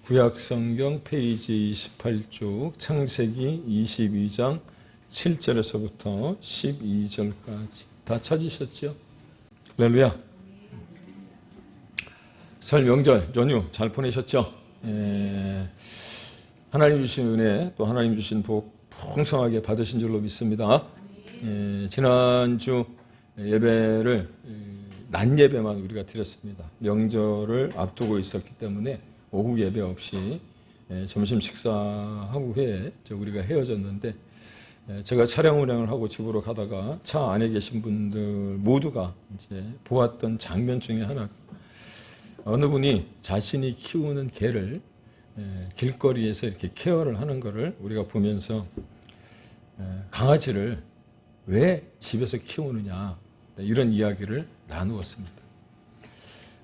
구약성경 페이지 28쪽 창세기 22장 7절에서부터 12절까지 다 찾으셨죠? 할렐루야. 설 명절 연휴 잘 보내셨죠? 하나님 주신 은혜 또 하나님 주신 복 풍성하게 받으신 줄로 믿습니다. 지난주 예배를 낮 예배만 우리가 드렸습니다. 명절을 앞두고 있었기 때문에 오후 예배 없이 점심 식사하고 후에 우리가 헤어졌는데, 제가 차량 운행을 하고 집으로 가다가 차 안에 계신 분들 모두가 이제 보았던 장면 중에 하나가, 어느 분이 자신이 키우는 개를 길거리에서 이렇게 케어를 하는 것을 우리가 보면서 강아지를 왜 집에서 키우느냐 이런 이야기를 나누었습니다.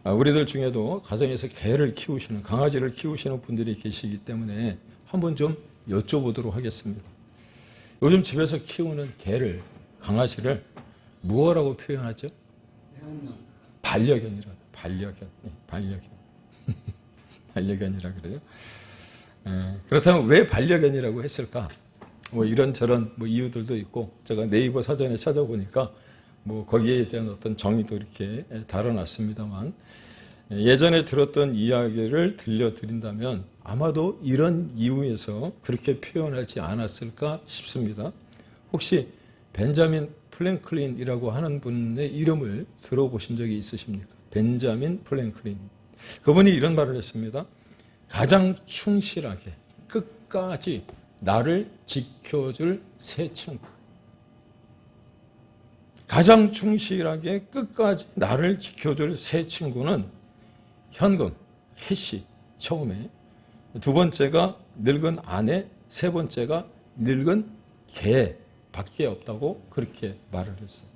우리들 중에도 가정에서 개를 키우시는, 강아지를 키우시는 분들이 계시기 때문에 한번 좀 여쭤보도록 하겠습니다. 요즘 집에서 키우는 개를, 강아지를 무엇라고 표현하죠? 반려견이라. 반려견. 반려견이라 그래요. 그렇다면 왜 반려견이라고 했을까? 뭐 이런저런 이유들도 있고, 제가 네이버 사전에 찾아보니까 거기에 대한 어떤 정의도 이렇게 달아놨습니다만, 예전에 들었던 이야기를 들려드린다면 아마도 이런 이유에서 그렇게 표현하지 않았을까 싶습니다. 혹시 벤자민 프랭클린이라고 하는 분의 이름을 들어보신 적이 있으십니까? 벤자민 프랭클린. 그분이 이런 말을 했습니다. 가장 충실하게 끝까지 나를 지켜줄 새 친구. 가장 충실하게 끝까지 나를 지켜줄 새 친구는 현금, 캐시, 처음에. 두 번째가 늙은 아내, 세 번째가 늙은 개 밖에 없다고 그렇게 말을 했어요.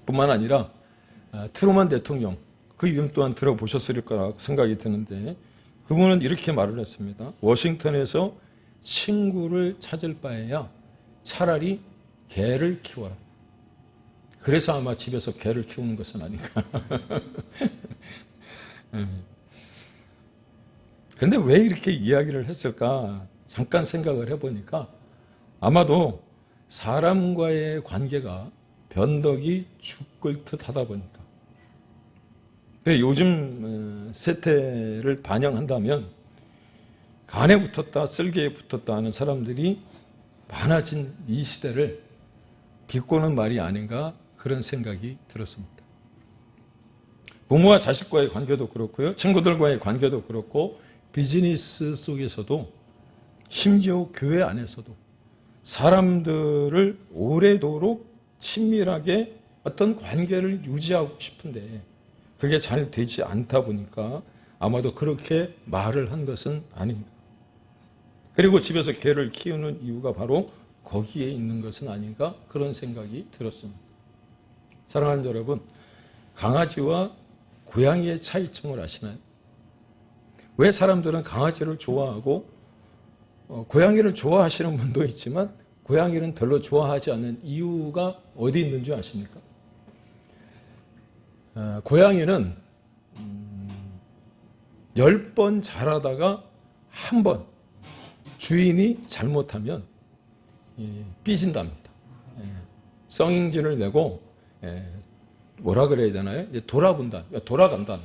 뿐만 아니라 트루먼 대통령, 그 이름 또한 들어보셨을 거라고 생각이 드는데, 그분은 이렇게 말을 했습니다. 워싱턴에서 친구를 찾을 바에야 차라리 개를 키워라. 그래서 아마 집에서 개를 키우는 것은 아닌가. 그런데 왜 이렇게 이야기를 했을까? 잠깐 생각을 해보니까 아마도 사람과의 관계가 변덕이 죽을 듯 하다 보니까. 요즘 세태를 반영한다면 간에 붙었다, 쓸개에 붙었다 하는 사람들이 많아진 이 시대를 비꼬는 말이 아닌가 그런 생각이 들었습니다. 부모와 자식과의 관계도 그렇고요, 친구들과의 관계도 그렇고, 비즈니스 속에서도, 심지어 교회 안에서도 사람들을 오래도록 친밀하게 어떤 관계를 유지하고 싶은데 그게 잘 되지 않다 보니까 아마도 그렇게 말을 한 것은 아닙니다. 그리고 집에서 개를 키우는 이유가 바로 거기에 있는 것은 아닌가 그런 생각이 들었습니다. 사랑하는 여러분, 강아지와 고양이의 차이점을 아시나요? 왜 사람들은 강아지를 좋아하고 고양이를 좋아하시는 분도 있지만 고양이는 별로 좋아하지 않는 이유가 어디 있는 줄 아십니까? 고양이는 10번 잘하다가 한 번 주인이 잘못하면 삐진답니다. 성인진을 내고 뭐라 그래야 되나요? 돌아본다, 돌아간다.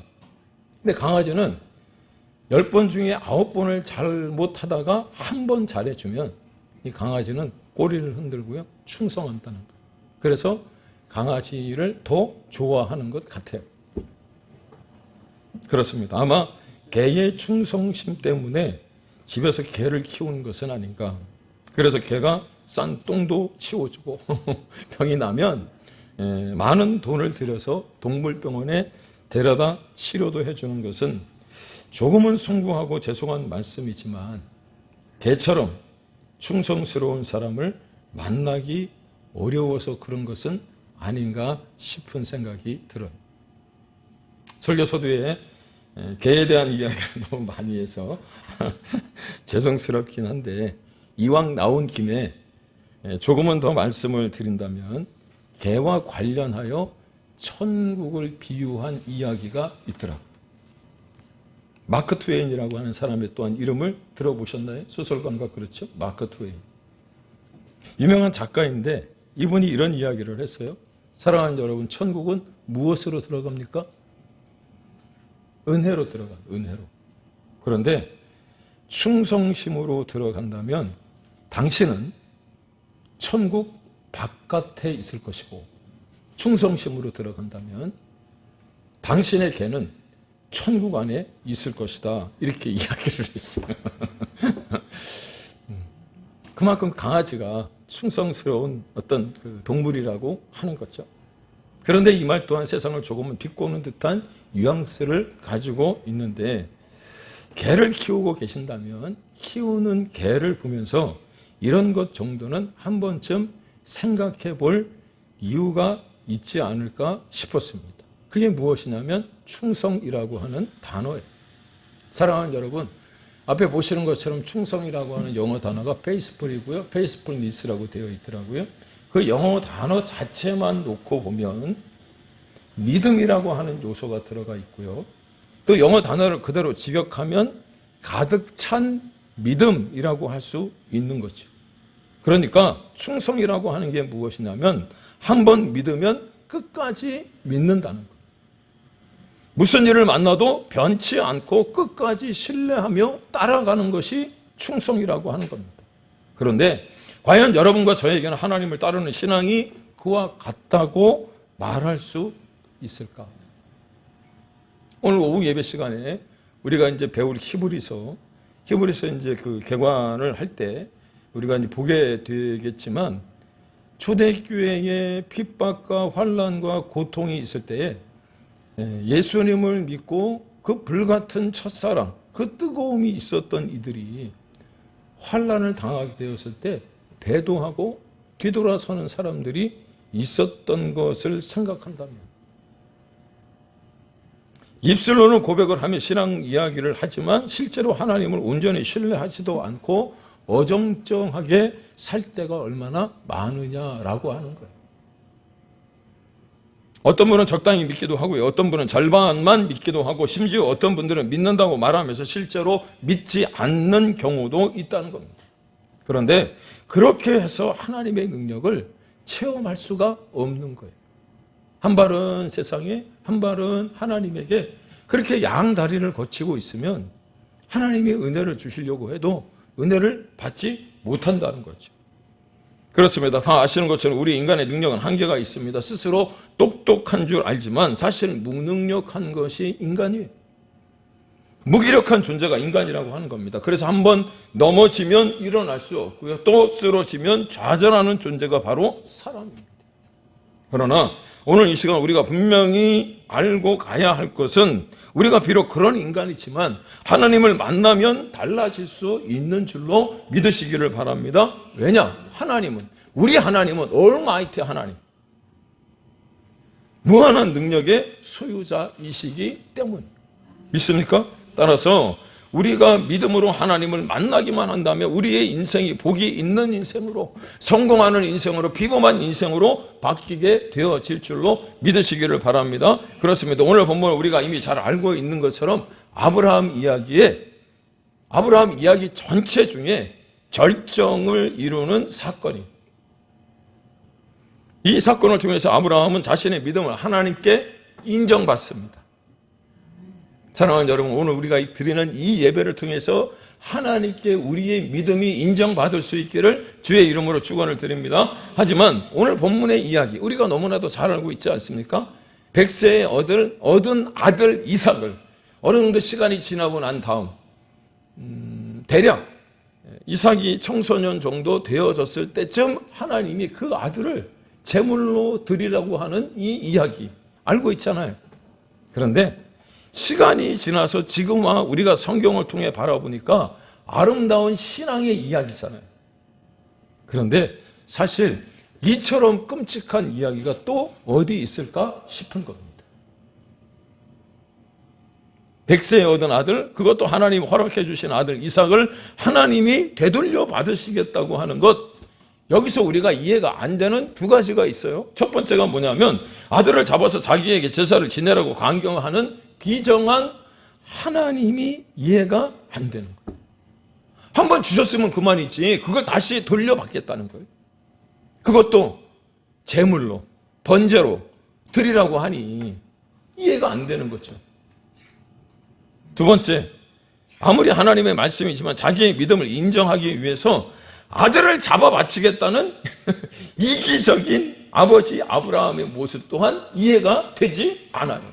근데 강아지는 10번 중에 9번을 잘못하다가 한 번 잘해주면 이 강아지는 꼬리를 흔들고요, 충성한다는 거예요. 그래서 강아지를 더 좋아하는 것 같아요. 그렇습니다. 아마 개의 충성심 때문에 집에서 개를 키우는 것은 아닌가. 그래서 개가 싼 똥도 치워주고 병이 나면 많은 돈을 들여서 동물병원에 데려다 치료도 해주는 것은 조금은 숭고하고 죄송한 말씀이지만 개처럼 충성스러운 사람을 만나기 어려워서 그런 것은 아닌가 싶은 생각이 들어요. 설교 서두에 개에 대한 이야기를 너무 많이 해서 죄송스럽긴 한데, 이왕 나온 김에 조금은 더 말씀을 드린다면 개와 관련하여 천국을 비유한 이야기가 있더라고요. 마크 트웨인이라고 하는 사람의 또한 이름을 들어보셨나요? 소설가인가 그렇죠? 마크 트웨인. 유명한 작가인데 이분이 이런 이야기를 했어요. 사랑하는 여러분, 천국은 무엇으로 들어갑니까? 은혜로 들어가요. 은혜로. 그런데 충성심으로 들어간다면 당신은 천국 바깥에 있을 것이고, 충성심으로 들어간다면 당신의 개는 천국 안에 있을 것이다. 이렇게 이야기를 했어요. 그만큼 강아지가 충성스러운 어떤 동물이라고 하는 거죠. 그런데 이 말 또한 세상을 조금은 비꼬는 듯한 뉘앙스를 가지고 있는데, 개를 키우고 계신다면 키우는 개를 보면서 이런 것 정도는 한 번쯤 생각해 볼 이유가 있지 않을까 싶었습니다. 그게 무엇이냐면 충성이라고 하는 단어예요. 사랑하는 여러분, 앞에 보시는 것처럼 충성이라고 하는 영어 단어가 페이스풀이고요, 페이스풀니스라고 되어 있더라고요. 그 영어 단어 자체만 놓고 보면 믿음이라고 하는 요소가 들어가 있고요, 또 영어 단어를 그대로 직역하면 가득 찬 믿음이라고 할 수 있는 거죠. 그러니까 충성이라고 하는 게 무엇이냐면 한 번 믿으면 끝까지 믿는다는 거예요. 무슨 일을 만나도 변치 않고 끝까지 신뢰하며 따라가는 것이 충성이라고 하는 겁니다. 그런데 과연 여러분과 저에게는 하나님을 따르는 신앙이 그와 같다고 말할 수 있을까? 오늘 오후 예배 시간에 우리가 이제 배울 히브리서 이제 그 개관을 할 때 우리가 이제 보게 되겠지만, 초대교회의 핍박과 환난과 고통이 있을 때에 예수님을 믿고 그 불같은 첫사랑, 그 뜨거움이 있었던 이들이 환난을 당하게 되었을 때 배도하고 뒤돌아서는 사람들이 있었던 것을 생각한다면, 입술로는 고백을 하며 신앙 이야기를 하지만 실제로 하나님을 온전히 신뢰하지도 않고 어정쩡하게 살 때가 얼마나 많으냐라고 하는 거예요. 어떤 분은 적당히 믿기도 하고요, 어떤 분은 절반만 믿기도 하고, 심지어 어떤 분들은 믿는다고 말하면서 실제로 믿지 않는 경우도 있다는 겁니다. 그런데 그렇게 해서 하나님의 능력을 체험할 수가 없는 거예요. 한 발은 세상에, 한 발은 하나님에게 그렇게 양다리를 거치고 있으면 하나님이 은혜를 주시려고 해도 은혜를 받지 못한다는 거죠. 그렇습니다. 다 아시는 것처럼 우리 인간의 능력은 한계가 있습니다. 스스로 똑똑한 줄 알지만 사실 무능력한 것이 인간이에요. 무기력한 존재가 인간이라고 하는 겁니다. 그래서 한번 넘어지면 일어날 수 없고요, 또 쓰러지면 좌절하는 존재가 바로 사람입니다. 그러나 오늘 이 시간 우리가 분명히 알고 가야 할 것은, 우리가 비록 그런 인간이지만 하나님을 만나면 달라질 수 있는 줄로 믿으시기를 바랍니다. 왜냐? 우리 하나님은 올마이티 하나님, 무한한 능력의 소유자이시기 때문. 믿습니까? 따라서 우리가 믿음으로 하나님을 만나기만 한다면 우리의 인생이 복이 있는 인생으로, 성공하는 인생으로, 비범한 인생으로 바뀌게 되어질 줄로 믿으시기를 바랍니다. 그렇습니다. 오늘 본문을 우리가 이미 잘 알고 있는 것처럼 아브라함 이야기 전체 중에 절정을 이루는 사건이, 이 사건을 통해서 아브라함은 자신의 믿음을 하나님께 인정받습니다. 사랑하는 여러분, 오늘 우리가 드리는 이 예배를 통해서 하나님께 우리의 믿음이 인정받을 수 있기를 주의 이름으로 축원을 드립니다. 하지만 오늘 본문의 이야기, 우리가 너무나도 잘 알고 있지 않습니까? 백세에 얻은 아들 이삭을 어느 정도 시간이 지나고 난 다음, 대략 이삭이 청소년 정도 되어졌을 때쯤 하나님이 그 아들을 제물로 드리라고 하는 이 이야기 알고 있잖아요. 그런데 시간이 지나서 지금 우리가 성경을 통해 바라보니까 아름다운 신앙의 이야기잖아요. 그런데 사실 이처럼 끔찍한 이야기가 또 어디 있을까 싶은 겁니다. 백세에 얻은 아들, 그것도 하나님 허락해 주신 아들 이삭을 하나님이 되돌려 받으시겠다고 하는 것, 여기서 우리가 이해가 안 되는 두 가지가 있어요. 첫 번째가 뭐냐면 아들을 잡아서 자기에게 제사를 지내라고 강경하는 비정한 하나님이 이해가 안 되는 거예요. 한번 주셨으면 그만이지 그걸 다시 돌려받겠다는 거예요. 그것도 제물로, 번제로 드리라고 하니 이해가 안 되는 거죠. 두 번째, 아무리 하나님의 말씀이지만 자기의 믿음을 인정하기 위해서 아들을 잡아 바치겠다는 이기적인 아버지 아브라함의 모습 또한 이해가 되지 않아요.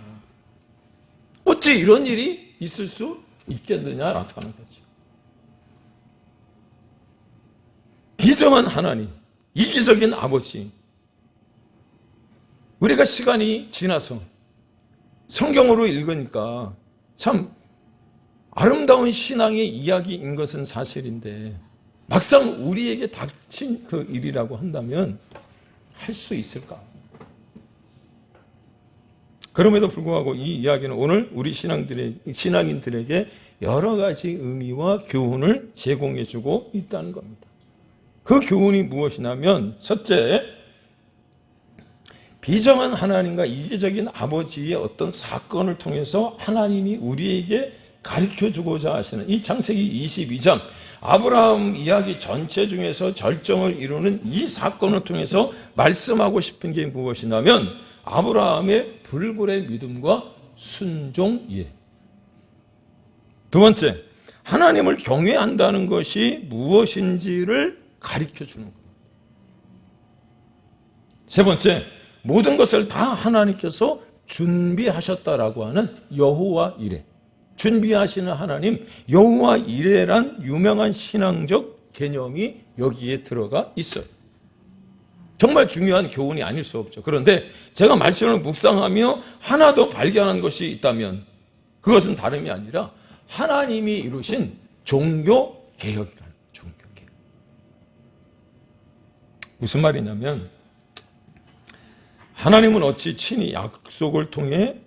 어찌 이런 일이 있을 수 있겠느냐라고 하는 거죠. 비정한 하나님, 이기적인 아버지. 우리가 시간이 지나서 성경으로 읽으니까 참 아름다운 신앙의 이야기인 것은 사실인데 막상 우리에게 닥친 그 일이라고 한다면 할 수 있을까? 그럼에도 불구하고 이 이야기는 오늘 우리 신앙인들에게 여러 가지 의미와 교훈을 제공해주고 있다는 겁니다. 그 교훈이 무엇이냐면 첫째, 비정한 하나님과 이기적인 아버지의 어떤 사건을 통해서 하나님이 우리에게 가르쳐주고자 하시는 이 창세기 22장 아브라함 이야기 전체 중에서 절정을 이루는 이 사건을 통해서 말씀하고 싶은 게 무엇이냐면 아브라함의 불굴의 믿음과 순종 이해. 두 번째, 하나님을 경외한다는 것이 무엇인지를 가르쳐 주는 거예요. 세 번째, 모든 것을 다 하나님께서 준비하셨다라고 하는 여호와 이레. 준비하시는 하나님, 여호와 이레란 유명한 신앙적 개념이 여기에 들어가 있어요. 정말 중요한 교훈이 아닐 수 없죠. 그런데 제가 말씀을 묵상하며 하나 더 발견한 것이 있다면 그것은 다름이 아니라 하나님이 이루신 종교 개혁이라는 거예요. 종교 개혁. 무슨 말이냐면 하나님은 어찌 친히 약속을 통해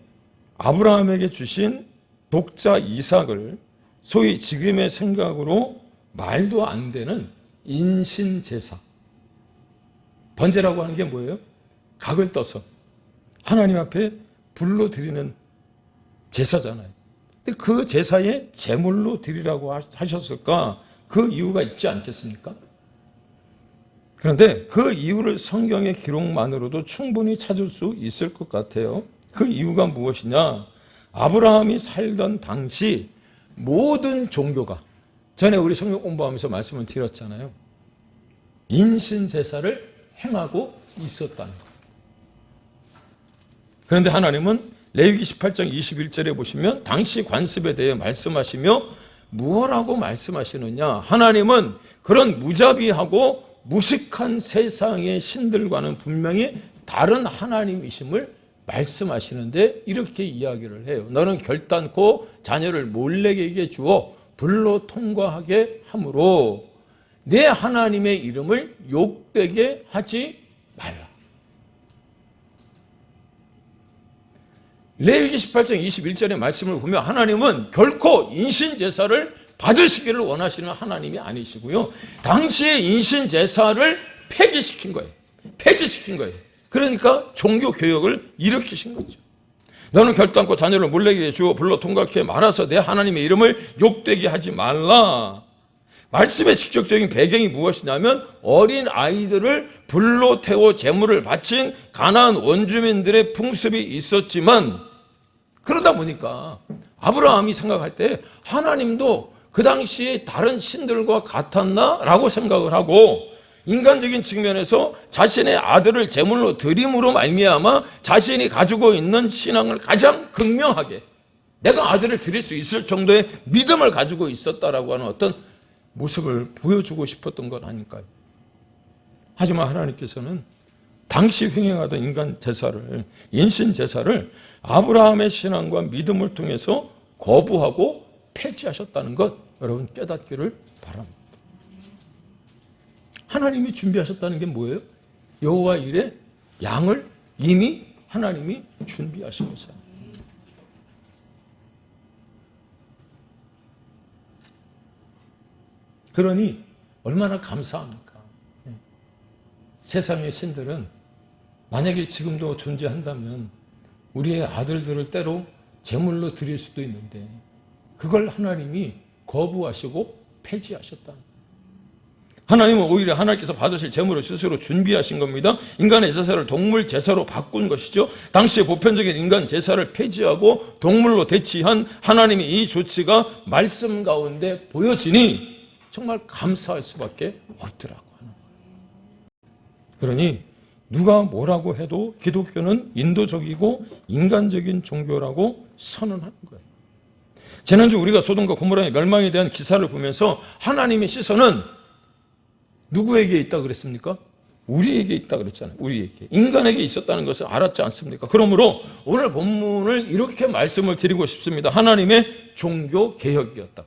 아브라함에게 주신 독자 이삭을 소위 지금의 생각으로 말도 안 되는 인신제사. 번제라고 하는 게 뭐예요? 각을 떠서 하나님 앞에 불로 드리는 제사잖아요. 근데 그 제사에 제물로 드리라고 하셨을까? 그 이유가 있지 않겠습니까? 그런데 그 이유를 성경의 기록만으로도 충분히 찾을 수 있을 것 같아요. 그 이유가 무엇이냐? 아브라함이 살던 당시 모든 종교가, 전에 우리 성경 공부하면서 말씀을 드렸잖아요. 인신제사를 행하고 있었다는 거예요. 그런데 하나님은 레위기 18장 21절에 보시면 당시 관습에 대해 말씀하시며 무엇라고 말씀하시느냐? 하나님은 그런 무자비하고 무식한 세상의 신들과는 분명히 다른 하나님이심을 말씀하시는데 이렇게 이야기를 해요. 너는 결단코 자녀를 몰래에게 주어 불로 통과하게 함으로 내 하나님의 이름을 욕되게 하지 말라. 레위기 18장 21절의 말씀을 보면 하나님은 결코 인신제사를 받으시기를 원하시는 하나님이 아니시고요. 당시의 인신제사를 폐기시킨 거예요. 폐지시킨 거예요. 그러니까 종교개혁을 일으키신 거죠. 너는 결단코 자녀를 몰래에게 주어 불로 통과하게 말아서 내 하나님의 이름을 욕되게 하지 말라. 말씀의 직접적인 배경이 무엇이냐면 어린 아이들을 불로 태워 제물을 바친 가나안 원주민들의 풍습이 있었지만 그러다 보니까 아브라함이 생각할 때 하나님도 그 당시에 다른 신들과 같았나라고 생각을 하고 인간적인 측면에서 자신의 아들을 제물로 드림으로 말미암아 자신이 가지고 있는 신앙을 가장 극명하게 내가 아들을 드릴 수 있을 정도의 믿음을 가지고 있었다라고 하는 어떤 모습을 보여주고 싶었던 건 아닐까요? 하지만 하나님께서는 당시 횡행하던 인간 제사를, 인신 제사를 아브라함의 신앙과 믿음을 통해서 거부하고 폐지하셨다는 것 여러분 깨닫기를 바랍니다. 하나님이 준비하셨다는 게 뭐예요? 여호와 이레 양을 이미 하나님이 준비하신 것이에요. 그러니 얼마나 감사합니까? 세상의 신들은 만약에 지금도 존재한다면 우리의 아들들을 때로 제물로 드릴 수도 있는데 그걸 하나님이 거부하시고 폐지하셨다. 하나님은 오히려 하나님께서 받으실 제물을 스스로 준비하신 겁니다. 인간의 제사를 동물 제사로 바꾼 것이죠. 당시의 보편적인 인간 제사를 폐지하고 동물로 대치한 하나님의 이 조치가 말씀 가운데 보여지니 정말 감사할 수밖에 없더라고 하는 거예요. 그러니 누가 뭐라고 해도 기독교는 인도적이고 인간적인 종교라고 선언하는 거예요. 지난주 우리가 소돔과 고모라의 멸망에 대한 기사를 보면서 하나님의 시선은 누구에게 있다 그랬습니까? 우리에게 있다 그랬잖아요. 우리에게. 인간에게 있었다는 것을 알았지 않습니까? 그러므로 오늘 본문을 이렇게 말씀을 드리고 싶습니다. 하나님의 종교 개혁이었다.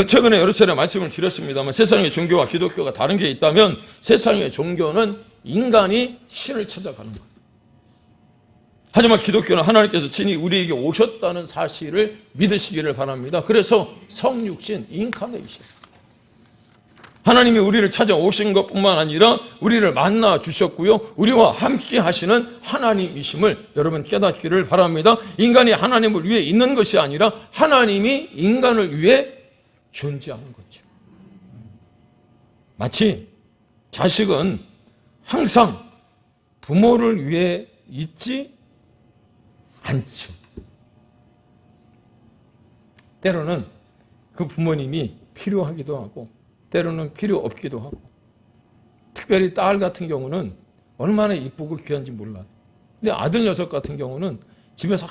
최근에 여러 차례 말씀을 드렸습니다만 세상의 종교와 기독교가 다른 게 있다면 세상의 종교는 인간이 신을 찾아가는 거예요. 하지만 기독교는 하나님께서 친히 우리에게 오셨다는 사실을 믿으시기를 바랍니다. 그래서 성육신, 인카네이션. 하나님이 우리를 찾아오신 것뿐만 아니라 우리를 만나 주셨고요. 우리와 함께 하시는 하나님이심을 여러분 깨닫기를 바랍니다. 인간이 하나님을 위해 있는 것이 아니라 하나님이 인간을 위해 존재하는 거죠. 마치 자식은 항상 부모를 위해 있지 않죠. 때로는 그 부모님이 필요하기도 하고 때로는 필요 없기도 하고 특별히 딸 같은 경우는 얼마나 이쁘고 귀한지 몰라요. 근데 아들 녀석 같은 경우는 집에서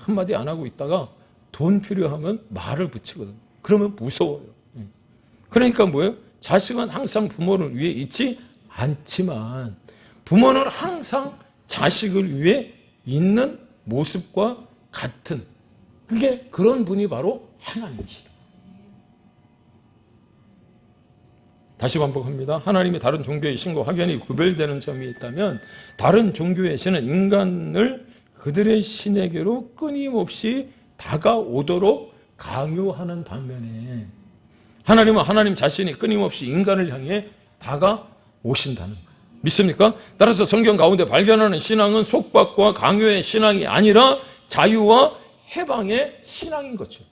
한마디 안 하고 있다가 돈 필요하면 말을 붙이거든요. 그러면 무서워요. 그러니까 뭐예요? 자식은 항상 부모를 위해 있지 않지만 부모는 항상 자식을 위해 있는 모습과 같은 그게 그런 분이 바로 하나님이시다. 다시 반복합니다. 하나님이 다른 종교의 신과 확연히 구별되는 점이 있다면 다른 종교의 신은 인간을 그들의 신에게로 끊임없이 다가오도록 강요하는 반면에 하나님은 하나님 자신이 끊임없이 인간을 향해 다가오신다는 거예요. 믿습니까? 따라서 성경 가운데 발견하는 신앙은 속박과 강요의 신앙이 아니라 자유와 해방의 신앙인 거죠.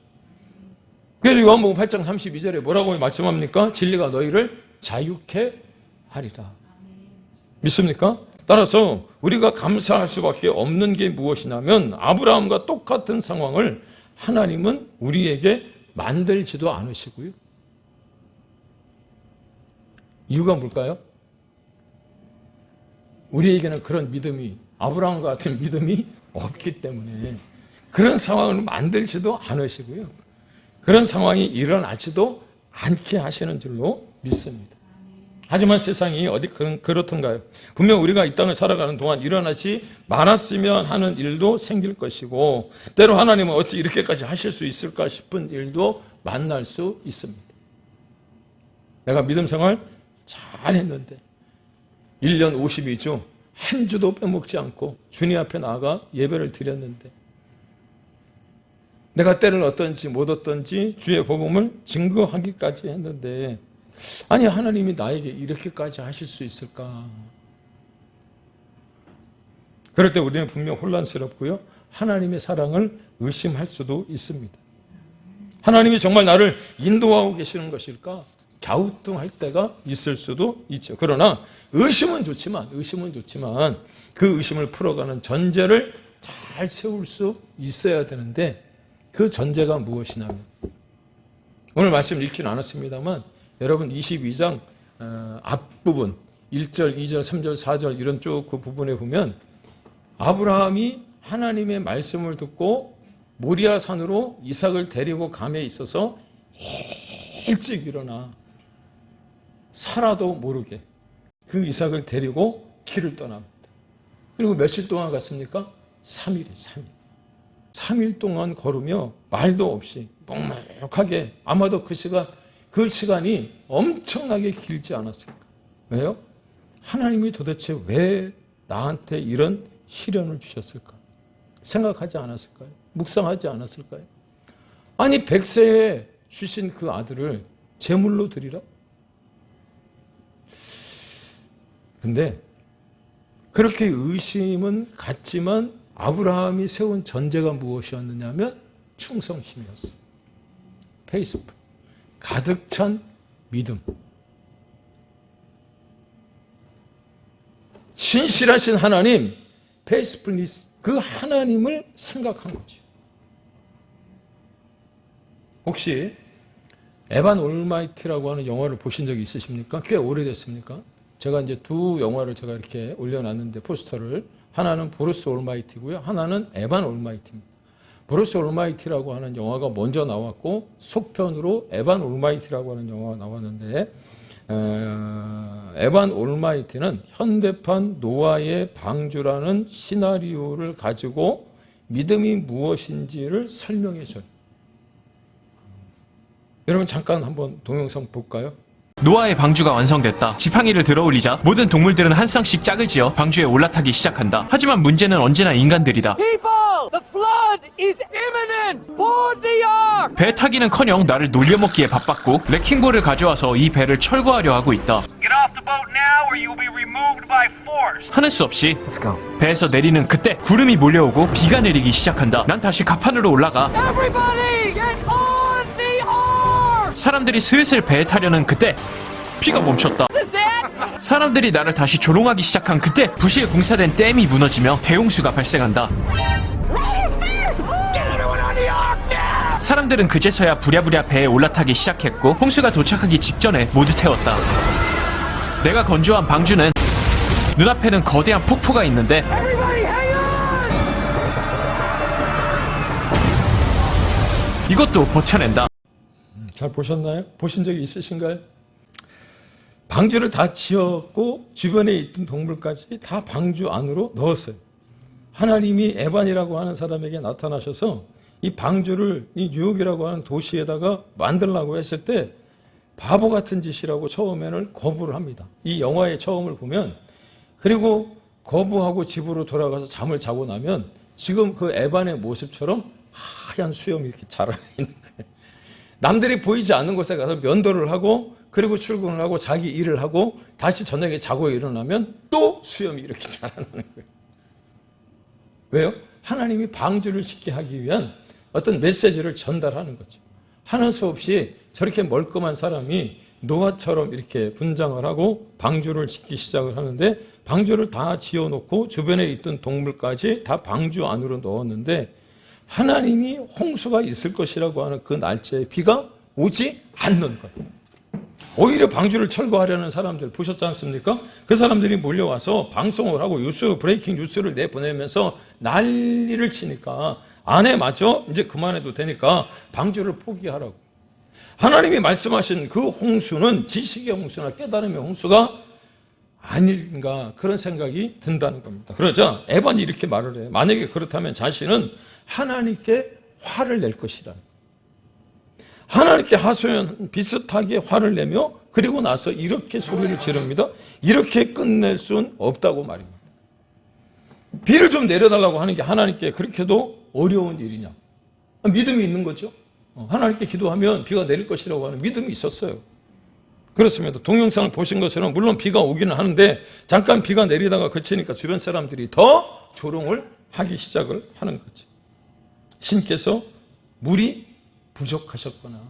그래서 요한복음 8장 32절에 뭐라고 말씀합니까? 진리가 너희를 자유케 하리라. 믿습니까? 따라서 우리가 감사할 수밖에 없는 게 무엇이냐면 아브라함과 똑같은 상황을 하나님은 우리에게 만들지도 않으시고요. 이유가 뭘까요? 우리에게는 그런 믿음이 아브라함과 같은 믿음이 없기 때문에 그런 상황을 만들지도 않으시고요. 그런 상황이 일어나지도 않게 하시는 줄로 믿습니다. 하지만 세상이 어디 그렇던가요? 분명 우리가 이 땅을 살아가는 동안 일어나지 말았으면 하는 일도 생길 것이고 때로 하나님은 어찌 이렇게까지 하실 수 있을까 싶은 일도 만날 수 있습니다. 내가 믿음 생활 잘했는데 1년 52주 한 주도 빼먹지 않고 주님 앞에 나아가 예배를 드렸는데 내가 때를 어떤지 못 어떤지 주의 복음을 증거하기까지 했는데 아니 하나님이 나에게 이렇게까지 하실 수 있을까? 그럴 때 우리는 분명 혼란스럽고요. 하나님의 사랑을 의심할 수도 있습니다. 하나님이 정말 나를 인도하고 계시는 것일까? 갸우뚱할 때가 있을 수도 있죠. 그러나 의심은 좋지만 그 의심을 풀어가는 전제를 잘 세울 수 있어야 되는데 그 전제가 무엇이냐면 오늘 말씀 읽지는 않았습니다만 여러분 22장 앞부분 1절, 2절, 3절, 4절 이런 쭉 그 부분에 보면 아브라함이 하나님의 말씀을 듣고 모리아 산으로 이삭을 데리고 감에 있어서 일찍 일어나 살아도 모르게 그 이삭을 데리고 길을 떠납니다. 그리고 며칠 동안 갔습니까? 3일이에요. 3일 동안 걸으며 말도 없이 묵묵하게 아마도 그 시간이 엄청나게 길지 않았을까? 왜요? 하나님이 도대체 왜 나한테 이런 시련을 주셨을까? 생각하지 않았을까요? 묵상하지 않았을까요? 아니 100세에 주신 그 아들을 제물로 드리라? 근데 그렇게 의심은 갔지만 아브라함이 세운 전제가 무엇이었느냐면 충성심이었어. 페이스풀. 가득 찬 믿음. 신실하신 하나님, 페이스풀니스, 그 하나님을 생각한 거죠. 혹시 에반 올마이티라고 하는 영화를 보신 적이 있으십니까? 꽤 오래됐습니까? 제가 이제 두 영화를 제가 이렇게 올려놨는데, 포스터를. 하나는 브루스 올마이티고요. 하나는 에반 올마이티입니다. 브루스 올마이티라고 하는 영화가 먼저 나왔고, 속편으로 에반 올마이티라고 하는 영화가 나왔는데, 에반 올마이티는 현대판 노아의 방주라는 시나리오를 가지고 믿음이 무엇인지를 설명해 줘요. 여러분 잠깐 한번 동영상 볼까요? 노아의 방주가 완성됐다. 지팡이를 들어올리자 모든 동물들은 한 쌍씩 짝을 지어 방주에 올라타기 시작한다. 하지만 문제는 언제나 인간들이다. People, the flood is imminent. Board the ark. 배 타기는커녕 나를 놀려먹기에 바빴고 레킹볼을 가져와서 이 배를 철거하려 하고 있다. Get off the boat now or you'll be removed by force. 하는 수 없이 배에서 내리는 그때 구름이 몰려오고 비가 내리기 시작한다. 난 다시 갑판으로 올라가. Everybody, get on the ark. 사람들이 슬슬 배에 타려는 그때 비가 멈췄다. 사람들이 나를 다시 조롱하기 시작한 그때 부실 공사된 댐이 무너지며 대홍수가 발생한다. 사람들은 그제서야 부랴부랴 배에 올라타기 시작했고 홍수가 도착하기 직전에 모두 태웠다. 내가 건조한 방주는 눈앞에는 거대한 폭포가 있는데 Everybody, hang on. 이것도 버텨낸다. 잘 보셨나요? 보신 적이 있으신가요? 방주를 다 지었고 주변에 있던 동물까지 다 방주 안으로 넣었어요. 하나님이 에반이라고 하는 사람에게 나타나셔서 이 방주를 이 뉴욕이라고 하는 도시에다가 만들려고 했을 때 바보 같은 짓이라고 처음에는 거부를 합니다. 이 영화의 처음을 보면, 그리고 거부하고 집으로 돌아가서 잠을 자고 나면 지금 그 에반의 모습처럼 하얀 수염이 이렇게 자라나 있는 거예요. 남들이 보이지 않는 곳에 가서 면도를 하고 그리고 출근을 하고 자기 일을 하고 다시 저녁에 자고 일어나면 또 수염이 이렇게 자라나는 거예요. 왜요? 하나님이 방주를 짓게 하기 위한 어떤 메시지를 전달하는 거죠. 하는 수 없이 저렇게 멀끔한 사람이 노아처럼 이렇게 분장을 하고 방주를 짓기 시작을 하는데, 방주를 다 지어놓고 주변에 있던 동물까지 다 방주 안으로 넣었는데 하나님이 홍수가 있을 것이라고 하는 그 날짜에 비가 오지 않는 거예요. 오히려 방주를 철거하려는 사람들 보셨지 않습니까? 그 사람들이 몰려와서 방송을 하고 뉴스, 브레이킹 뉴스를 내보내면서 난리를 치니까 아내 맞죠? 이제 그만해도 되니까 방주를 포기하라고. 하나님이 말씀하신 그 홍수는 지식의 홍수나 깨달음의 홍수가 아닌가, 그런 생각이 든다는 겁니다. 그러자 에반이 이렇게 말을 해요. 만약에 그렇다면 자신은 하나님께 화를 낼 것이라는 거예요. 하나님께 하소연 비슷하게 화를 내며 그리고 나서 이렇게 소리를 지릅니다. 이렇게 끝낼 수는 없다고 말입니다. 비를 좀 내려달라고 하는 게 하나님께 그렇게도 어려운 일이냐? 믿음이 있는 거죠. 하나님께 기도하면 비가 내릴 것이라고 하는 믿음이 있었어요. 그렇습니다. 동영상을 보신 것처럼 물론 비가 오기는 하는데 잠깐 비가 내리다가 그치니까 주변 사람들이 더 조롱을 하기 시작을 하는 거죠. 신께서 물이 부족하셨거나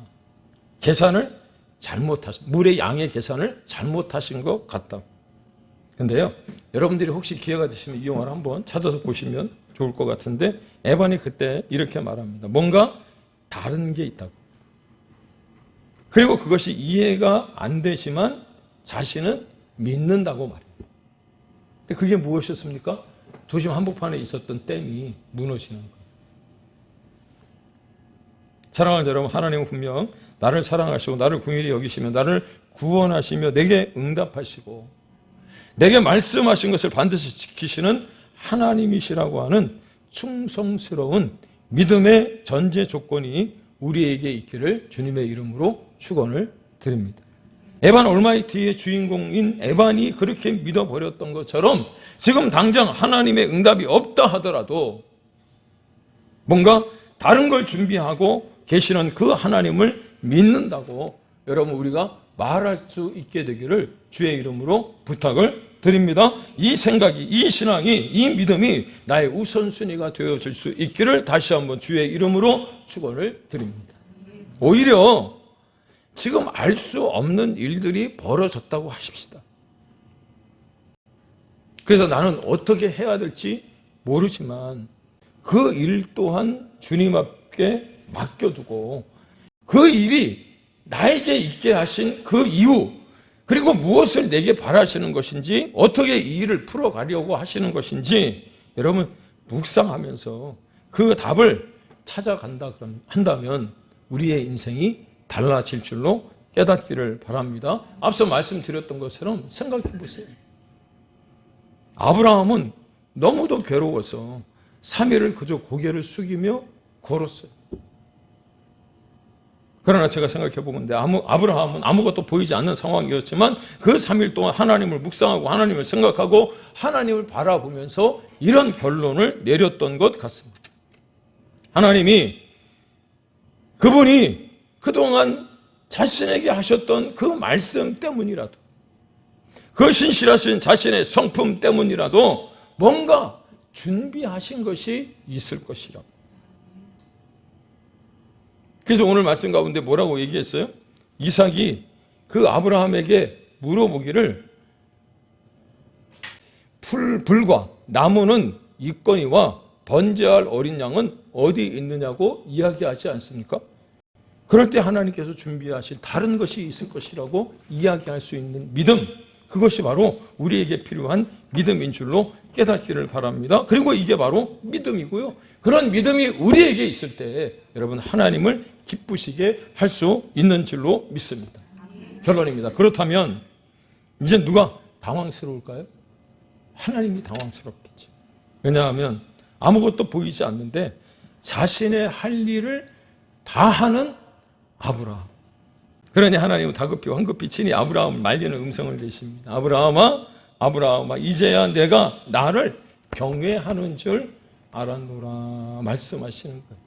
계산을 잘못하신, 물의 양의 계산을 잘못하신 것 같다. 근데요, 여러분들이 혹시 기회가 되시면 이 영화를 한번 찾아서 보시면 좋을 것 같은데, 에반이 그때 이렇게 말합니다. 뭔가 다른 게 있다고. 그리고 그것이 이해가 안 되지만 자신은 믿는다고 말합니다. 그게 무엇이었습니까? 도심 한복판에 있었던 댐이 무너지는 거예요. 사랑하는 여러분, 하나님은 분명 나를 사랑하시고 나를 긍휼히 여기시며 나를 구원하시며 내게 응답하시고 내게 말씀하신 것을 반드시 지키시는 하나님이시라고 하는 충성스러운 믿음의 전제 조건이 우리에게 있기를 주님의 이름으로 축원을 드립니다. 에반 올마이티의 주인공인 에반이 그렇게 믿어버렸던 것처럼 지금 당장 하나님의 응답이 없다 하더라도 뭔가 다른 걸 준비하고 계시는 그 하나님을 믿는다고 여러분 우리가 말할 수 있게 되기를 주의 이름으로 부탁을 드립니다. 이 생각이, 이 신앙이, 이 믿음이 나의 우선순위가 되어질 수 있기를 다시 한번 주의 이름으로 축원을 드립니다. 오히려 지금 알 수 없는 일들이 벌어졌다고 하십시다. 그래서 나는 어떻게 해야 될지 모르지만 그 일 또한 주님 앞에 맡겨두고 그 일이 나에게 있게 하신 그 이유, 그리고 무엇을 내게 바라시는 것인지, 어떻게 이 일을 풀어가려고 하시는 것인지 여러분 묵상하면서 그 답을 찾아간다 한다면 우리의 인생이 달라질 줄로 깨닫기를 바랍니다. 앞서 말씀드렸던 것처럼 생각해 보세요. 아브라함은 너무도 괴로워서 3일을 그저 고개를 숙이며 걸었어요. 그러나 제가 생각해 보건대 아브라함은 아무것도 보이지 않는 상황이었지만 그 3일 동안 하나님을 묵상하고 하나님을 생각하고 하나님을 바라보면서 이런 결론을 내렸던 것 같습니다. 하나님이 그분이 그동안 자신에게 하셨던 그 말씀 때문이라도, 그 신실하신 자신의 성품 때문이라도 뭔가 준비하신 것이 있을 것이라고. 그래서 오늘 말씀 가운데 뭐라고 얘기했어요? 이삭이 그 아브라함에게 물어보기를 불과 나무는 있거니와 번제할 어린 양은 어디 있느냐고 이야기하지 않습니까? 그럴 때 하나님께서 준비하신 다른 것이 있을 것이라고 이야기할 수 있는 믿음, 그것이 바로 우리에게 필요한 믿음인 줄로 깨닫기를 바랍니다. 그리고 이게 바로 믿음이고요. 그런 믿음이 우리에게 있을 때 여러분 하나님을 기쁘시게 할 수 있는 줄로 믿습니다. 결론입니다. 그렇다면 이제 누가 당황스러울까요? 하나님이 당황스럽겠죠. 왜냐하면 아무것도 보이지 않는데 자신의 할 일을 다 하는 아브라함. 그러니 하나님은 다급히 황급히 친히 아브라함을 말리는 음성을 내십니다. 아브라함아, 아브라함아, 이제야 내가 나를 경외하는 줄 알았노라 말씀하시는 거예요.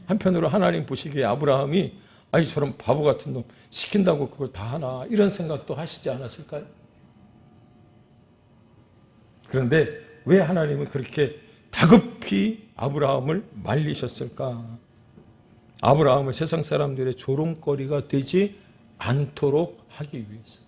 한편으로 하나님 보시기에 아브라함이 아이 저런 바보 같은 놈 시킨다고 그걸 다 하나 이런 생각도 하시지 않았을까요? 그런데 왜 하나님은 그렇게 다급히 아브라함을 말리셨을까? 아브라함을 세상 사람들의 조롱거리가 되지 않도록 하기 위해서.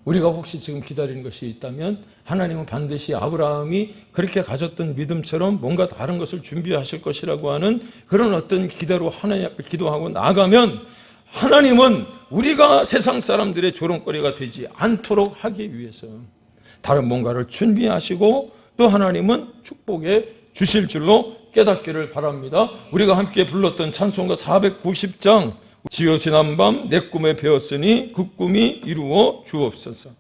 우리가 혹시 지금 기다리는 것이 있다면 하나님은 반드시 아브라함이 그렇게 가졌던 믿음처럼 뭔가 다른 것을 준비하실 것이라고 하는 그런 어떤 기대로 하나님 앞에 기도하고 나가면 하나님은 우리가 세상 사람들의 조롱거리가 되지 않도록 하기 위해서 다른 뭔가를 준비하시고 또 하나님은 축복해 주실 줄로 깨닫기를 바랍니다. 우리가 함께 불렀던 찬송가 490장 지어 지난 밤 내 꿈에 배웠으니 그 꿈이 이루어 주옵소서.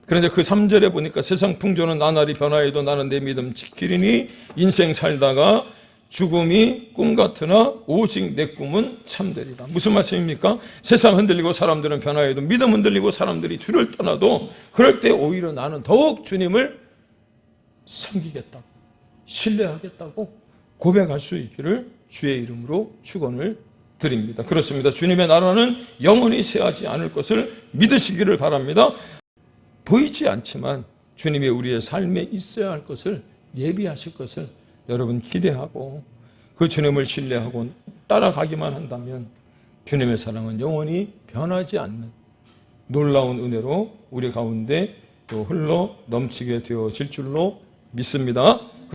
그런데 그 3절에 보니까 세상 풍조는 나날이 변화해도 나는 내 믿음 지키리니 인생 살다가 죽음이 꿈 같으나 오직 내 꿈은 참되리라. 무슨 말씀입니까? 세상 흔들리고 사람들은 변화해도 믿음 흔들리고 사람들이 주를 떠나도 그럴 때 오히려 나는 더욱 주님을 섬기겠다고 신뢰하겠다고 고백할 수 있기를 주의 이름으로 축원을 드립니다. 그렇습니다. 주님의 나라는 영원히 쇠하지 않을 것을 믿으시기를 바랍니다. 보이지 않지만 주님이 우리의 삶에 있어야 할 것을 예비하실 것을 여러분 기대하고 그 주님을 신뢰하고 따라가기만 한다면 주님의 사랑은 영원히 변하지 않는 놀라운 은혜로 우리 가운데 또 흘러 넘치게 되어질 줄로 믿습니다.